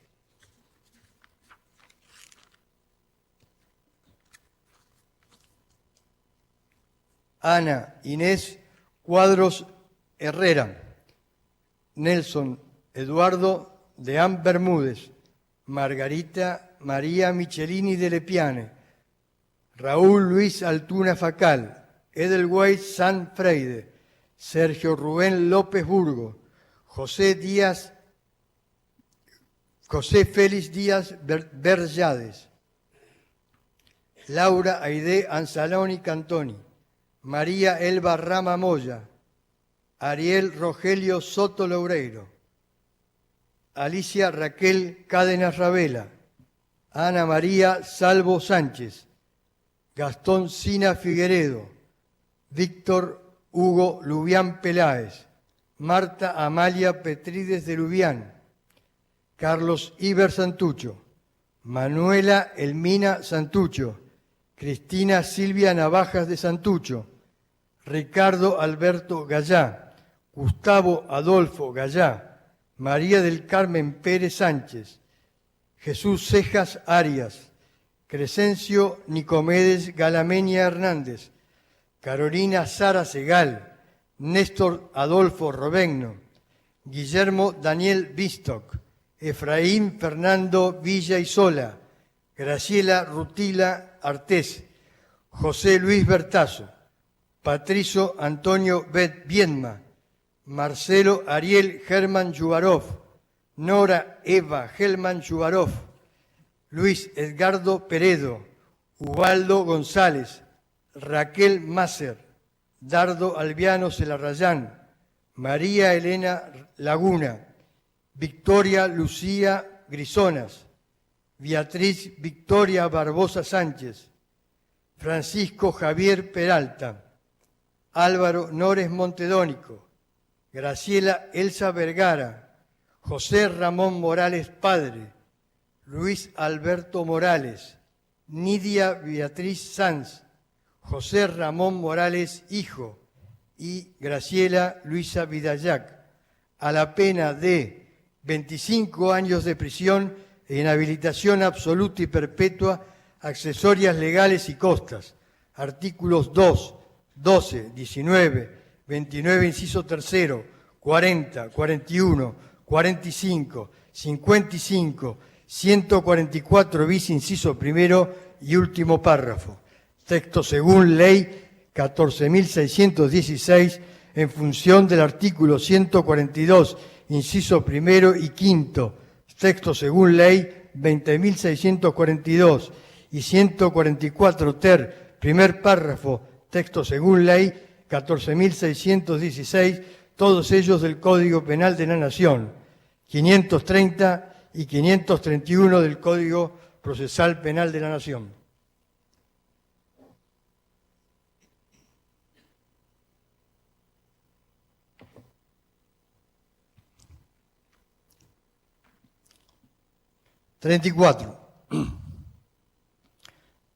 Ana Inés Cuadros Herrera, Nelson Eduardo Deán Bermúdez, Margarita María Michelini de Lepiane, Raúl Luis Altuna Facal, Edelweiss San Freide, Sergio Rubén López Burgo, José Félix Díaz Berjades, Laura Aide Anzaloni Cantoni, María Elba Rama Moya, Ariel Rogelio Soto Loureiro, Alicia Raquel Cádenas Ravela, Ana María Salvo Sánchez, Gastón Sina Figueredo, Víctor Hugo Lubián Peláez, Marta Amalia Petrides de Lubián, Carlos Iber Santucho, Manuela Elmina Santucho, Cristina Silvia Navajas de Santucho, Ricardo Alberto Gallá, Gustavo Adolfo Gallá, María del Carmen Pérez Sánchez, Jesús Cejas Arias, Crescencio Nicomedes Galameña Hernández, Carolina Sara Segal, Néstor Adolfo Robegno, Guillermo Daniel Bistock, Efraín Fernando Villa Isola, Graciela Rutila Artés, José Luis Bertazo, Patricio Antonio Viedma, Marcelo Ariel Germán Shubarov, Nora Eva Gelman Shubarov, Luis Edgardo Peredo, Ubaldo González, Raquel Masser, Dardo Albiano Celarrayán, María Elena Laguna, Victoria Lucía Grisonas, Beatriz Victoria Barbosa Sánchez, Francisco Javier Peralta, Álvaro Nores Montedónico, Graciela Elsa Vergara, José Ramón Morales Padre, Luis Alberto Morales, Nidia Beatriz Sanz, José Ramón Morales Hijo y Graciela Luisa Vidayac, a la pena de 25 años de prisión e inhabilitación absoluta y perpetua, accesorias legales y costas. Artículos 2, 12, 19, 29, inciso tercero, 40, 41, 45, 55, 144 bis, inciso primero y último párrafo. Texto según Ley 14.616, en función del artículo 142, inciso primero y quinto. Texto según Ley 20.642 y 144 ter, primer párrafo. Texto según Ley 14.616, todos ellos del Código Penal de la Nación, 530 y 531 del Código Procesal Penal de la Nación.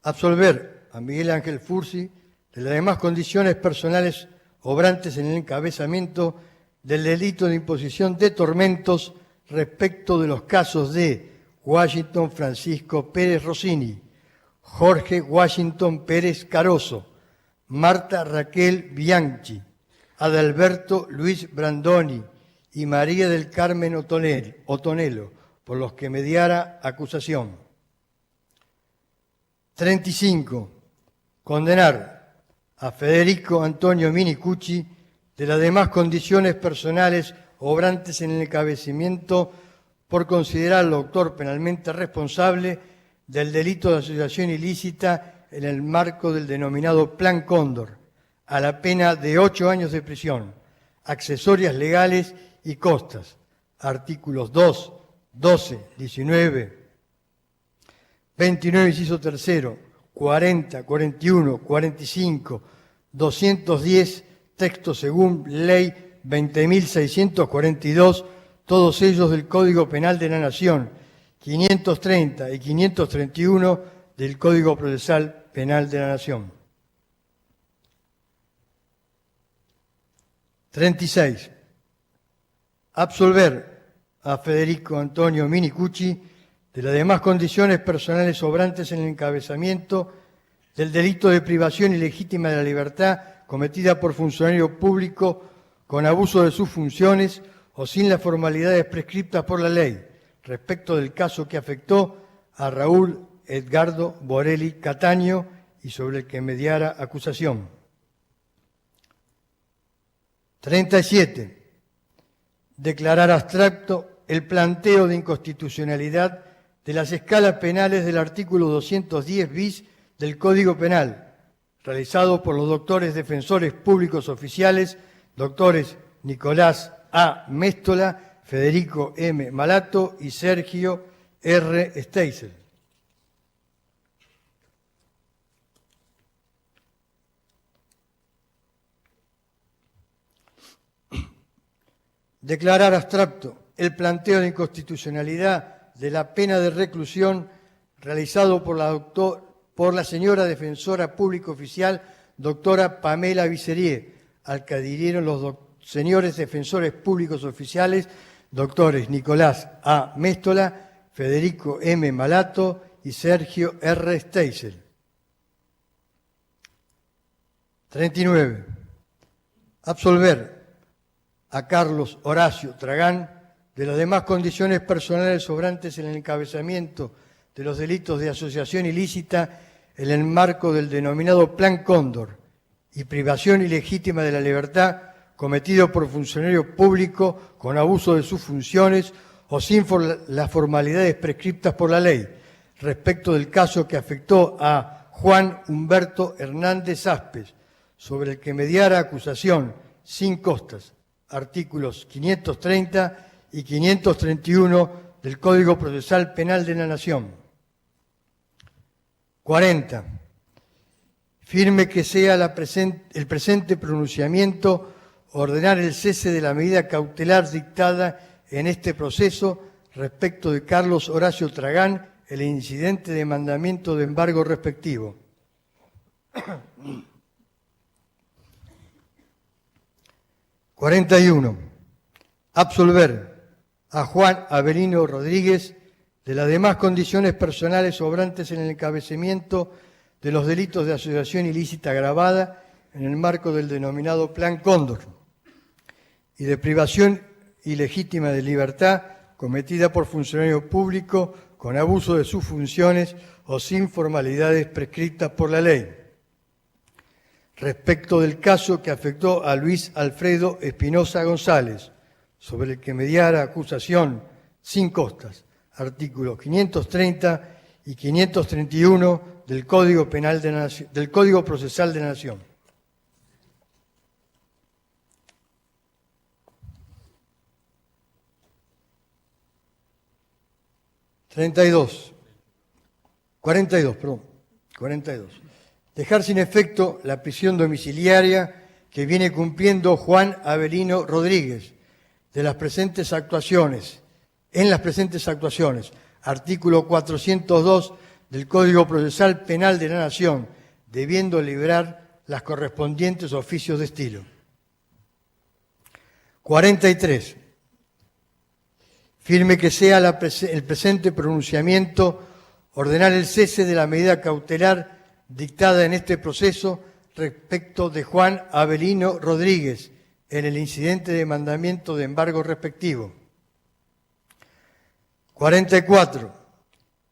Absolver a Miguel Ángel Fursi de las demás condiciones personales obrantes en el encabezamiento del delito de imposición de tormentos respecto de los casos de Washington Francisco Pérez Rossini, Jorge Washington Pérez Caroso, Marta Raquel Bianchi, Adalberto Luis Brandoni y María del Carmen Otonelo, por los que mediara acusación. 35. Condenar a Federico Antonio Minicucci de las demás condiciones personales obrantes en el encabezamiento por considerarlo autor penalmente responsable del delito de asociación ilícita en el marco del denominado Plan Cóndor, a la pena de 8 años de prisión, accesorias legales y costas. Artículos 2, 12, 19, 29, inciso tercero, 40, 41, 45, 210, texto según Ley 20.642, todos ellos del Código Penal de la Nación, 530 y 531 del Código Procesal Penal de la Nación. 36. Absolver a Federico Antonio Minicucci de las demás condiciones personales obrantes en el encabezamiento del delito de privación ilegítima de la libertad cometida por funcionario público con abuso de sus funciones o sin las formalidades prescriptas por la ley, respecto del caso que afectó a Raúl Edgardo Borelli Cataño y sobre el que mediara acusación. 37. Declarar abstracto el planteo de inconstitucionalidad de las escalas penales del artículo 210 bis del Código Penal, realizado por los doctores defensores públicos oficiales, doctores Nicolás A. Méstola, Federico M. Malato y Sergio R. Steisel. Declarar abstracto el planteo de inconstitucionalidad de la pena de reclusión realizado por la señora defensora pública oficial, doctora Pamela Vicerier, al que adhirieron los señores defensores públicos oficiales, doctores Nicolás A. Méstola, Federico M. Malato y Sergio R. Steisel. 39. Absolver a Carlos Horacio Tragán de las demás condiciones personales sobrantes en el encabezamiento de los delitos de asociación ilícita en el marco del denominado Plan Cóndor y privación ilegítima de la libertad cometido por funcionario público con abuso de sus funciones o sin las formalidades prescriptas por la ley, respecto del caso que afectó a Juan Humberto Hernández Aspes, sobre el que mediara acusación sin costas, artículos 530 y 531 del Código Procesal Penal de la Nación. 40. Firme que sea el presente pronunciamiento ordenar el cese de la medida cautelar dictada en este proceso respecto de Carlos Horacio Tragán, el incidente de mandamiento de embargo respectivo. 41. Absolver a Juan Avelino Rodríguez de las demás condiciones personales obrantes en el encabezamiento de los delitos de asociación ilícita agravada en el marco del denominado Plan Cóndor y de privación ilegítima de libertad cometida por funcionario público con abuso de sus funciones o sin formalidades prescritas por la ley. Respecto del caso que afectó a Luis Alfredo Espinosa González, sobre el que mediara acusación sin costas, artículos 530 y 531 del Código Penal del Código Procesal de la Nación. (42). Dejar sin efecto la prisión domiciliaria que viene cumpliendo Juan Avelino Rodríguez en las presentes actuaciones, artículo 402 del Código Procesal Penal de la Nación, debiendo librar las correspondientes oficios de estilo. 43. Firme que sea el presente pronunciamiento ordenar el cese de la medida cautelar dictada en este proceso respecto de Juan Avelino Rodríguez en el incidente de mandamiento de embargo respectivo. 44.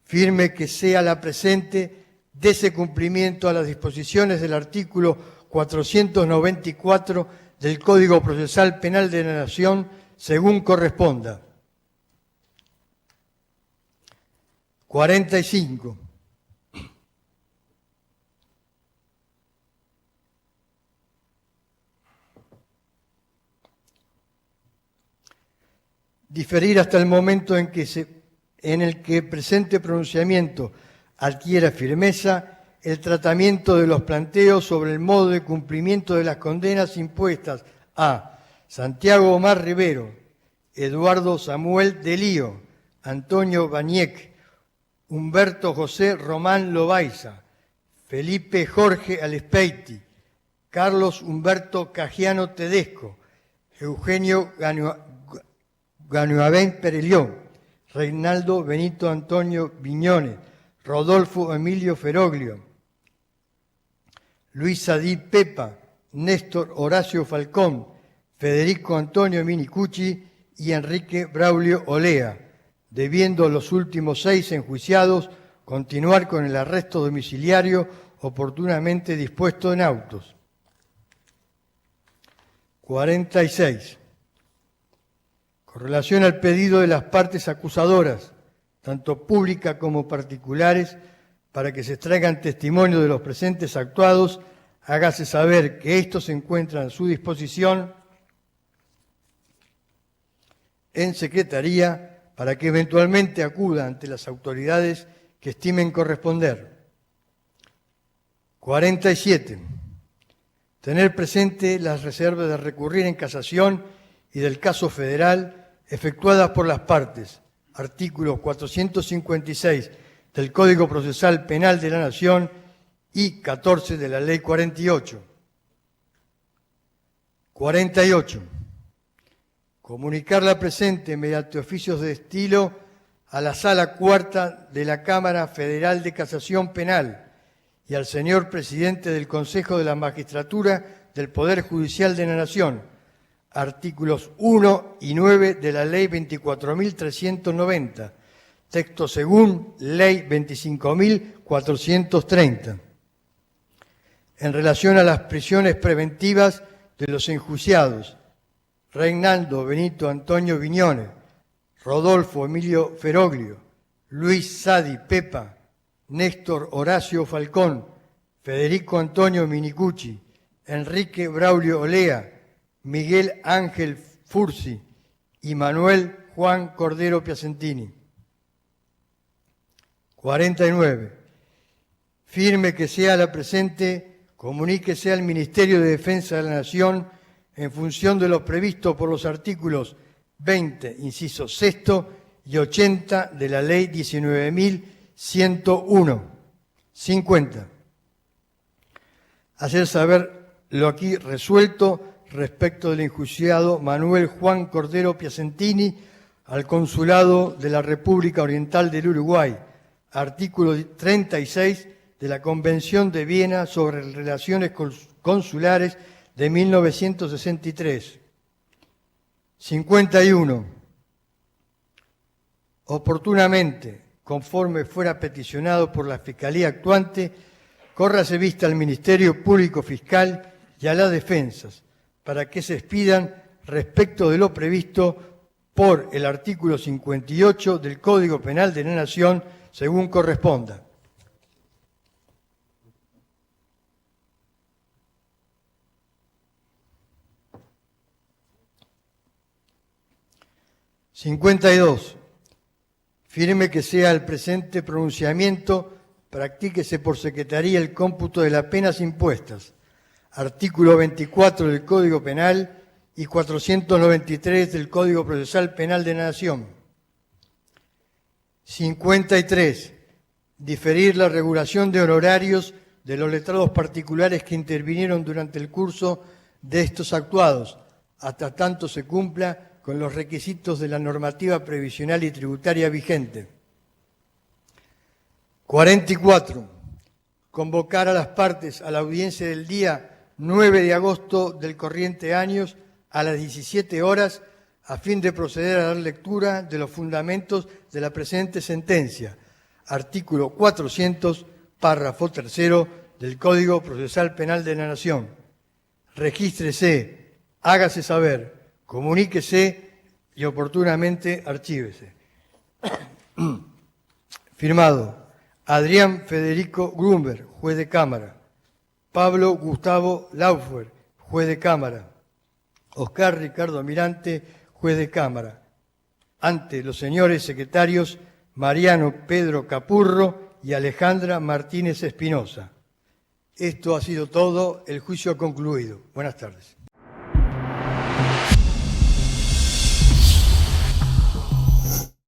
Firme que sea la presente dese cumplimiento a las disposiciones del artículo 494 del Código Procesal Penal de la Nación según corresponda. 45. Diferir hasta el momento en el que presente pronunciamiento adquiera firmeza el tratamiento de los planteos sobre el modo de cumplimiento de las condenas impuestas a Santiago Omar Rivero, Eduardo Samuel Delío, Antonio Bañec, Humberto José Román Lobaiza, Felipe Jorge Alespeiti, Carlos Humberto Cajiano Tedesco, Eugenio Ganuabén Perelió, Reinaldo Benito Antonio Viñones, Rodolfo Emilio Feroglio, Luis Sadí Pepa, Néstor Horacio Falcón, Federico Antonio Minicucci y Enrique Braulio Olea, debiendo los últimos 6 enjuiciados continuar con el arresto domiciliario oportunamente dispuesto en autos. 46. Con relación al pedido de las partes acusadoras, tanto públicas como particulares, para que se extraigan testimonio de los presentes actuados, hágase saber que estos se encuentran a su disposición en Secretaría para que eventualmente acuda ante las autoridades que estimen corresponder. 47. Tener presente las reservas de recurrir en casación y del caso federal efectuadas por las partes, artículo 456 del Código Procesal Penal de la Nación y 14 de la Ley 48. 48. Comunicar la presente mediante oficios de estilo a la Sala Cuarta de la Cámara Federal de Casación Penal y al señor Presidente del Consejo de la Magistratura del Poder Judicial de la Nación, artículos 1 y 9 de la Ley 24.390, texto según Ley 25.430. En relación a las prisiones preventivas de los enjuiciados Reinaldo Benito Antonio Viñones, Rodolfo Emilio Feroglio, Luis Sadi Pepa, Néstor Horacio Falcón, Federico Antonio Minicucci, Enrique Braulio Olea, Miguel Ángel Fursi y Manuel Juan Cordero Piacentini. 49. Firme que sea la presente, comuníquese al Ministerio de Defensa de la Nación en función de lo previsto por los artículos 20, inciso sexto y 80 de la Ley 19.101. 50. Hacer saber lo aquí resuelto respecto del enjuiciado Manuel Juan Cordero Piacentini al Consulado de la República Oriental del Uruguay, artículo 36 de la Convención de Viena sobre Relaciones Consulares de 1963. 51. Oportunamente, conforme fuera peticionado por la Fiscalía actuante, córrase vista al Ministerio Público Fiscal y a las defensas para que se expidan respecto de lo previsto por el artículo 58 del Código Penal de la Nación según corresponda. (52) Firme que sea el presente pronunciamiento, practíquese por Secretaría el cómputo de las penas impuestas, artículo 24 del Código Penal y 493 del Código Procesal Penal de la Nación. 53. Diferir la regulación de honorarios de los letrados particulares que intervinieron durante el curso de estos actuados, hasta tanto se cumpla con los requisitos de la normativa previsional y tributaria vigente. 44. Convocar a las partes a la audiencia del día 9 de agosto del corriente año a las 17 horas a fin de proceder a dar lectura de los fundamentos de la presente sentencia, artículo 400, párrafo tercero del Código Procesal Penal de la Nación. Regístrese, hágase saber, comuníquese y oportunamente archívese. Firmado Adrián Federico Grunberg, juez de Cámara. Pablo Gustavo Laufer, juez de Cámara. Oscar Ricardo Mirante, juez de Cámara. Ante los señores secretarios Mariano Pedro Capurro y Alejandra Martínez Espinosa. Esto ha sido todo, el juicio ha concluido. Buenas tardes.